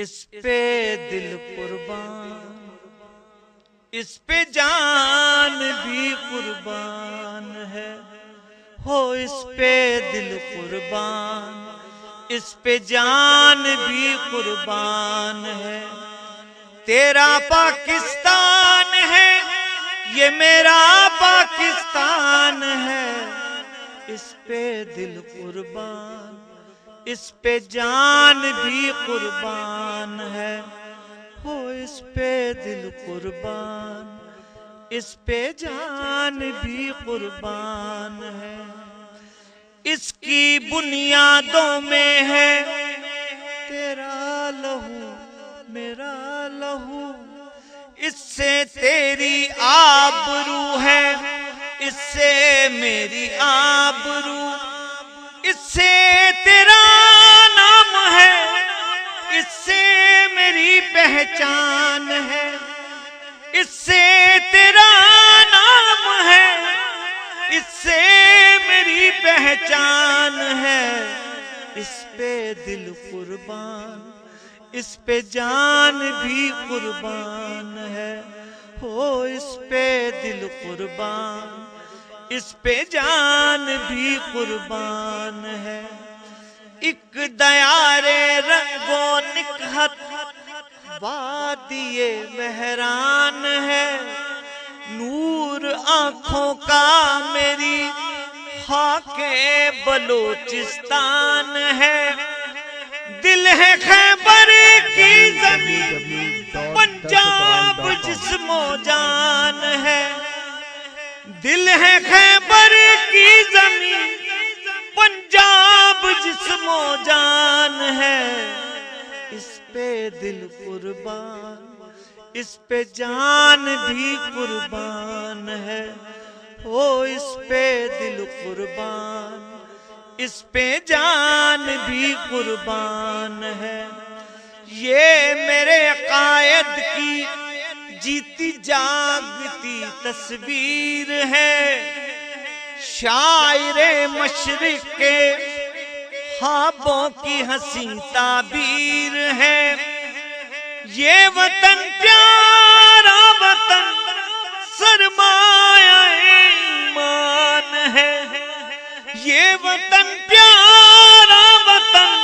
اس پہ دل قربان، اس پہ جان بھی قربان ہے، ہو اس پہ دل قربان، اس پہ جان بھی قربان ہے۔ تیرا پاکستان ہے، یہ میرا پاکستان ہے، اس پہ دل قربان، اس پہ جان بھی قربان ہے، ہو اس پہ دل قربان، اس پہ جان بھی قربان ہے۔ اس کی بنیادوں میں ہے تیرا لہو میرا لہو، اس سے تیری آبرو ہے، اس سے میری آبرو، اس سے تیرا نام ہے، اس سے میری پہچان ہے، اس سے تیرا نام ہے، اس سے میری پہچان ہے۔ اس پہ دل قربان، اس پہ جان بھی قربان ہے، ہو اس پہ دل قربان، اس پہ جان بھی قربان ہے۔ ایک دیار رنگ و نکہت وادی مہران ہے، نور آنکھوں کا میری خاک بلوچستان ہے، دل ہے خیبر کی زمین، پنجاب جسم و جان ہے، دل ہے خیبر کی زمین، پنجاب جسم و جان ہے۔ اس پہ دل قربان، اس پہ جان بھی قربان ہے، ہو اس پہ دل قربان، اس پہ جان بھی قربان ہے۔ یہ میرے قائد کی جیتی جاگتی تصویر ہے، شاعر مشرق کے خوابوں کی حسین تعبیر ہے۔ یہ وطن پیارا وطن سرمایہ ایمان ہے، یہ وطن پیارا وطن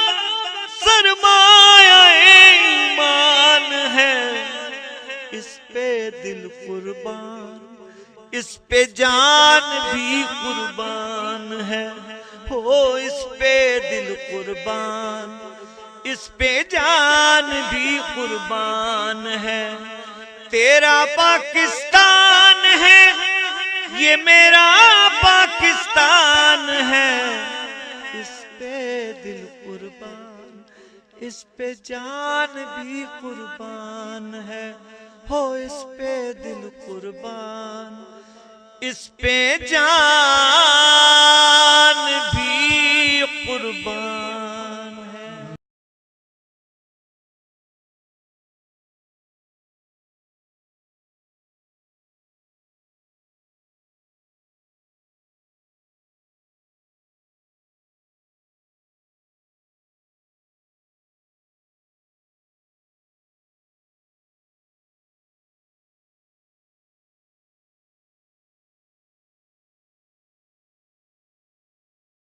سرمایہ ایمان ہے۔ اس پہ دل قربان، اس پہ جان بھی قربان ہے، ہو اس پہ دل قربان، اس پہ جان بھی قربان ہے۔ تیرا پاکستان ہے، یہ میرا پاکستان ہے، اس پہ دل قربان، اس پہ جان بھی قربان ہے، ہو اس پہ دل قربان، اس پہ جان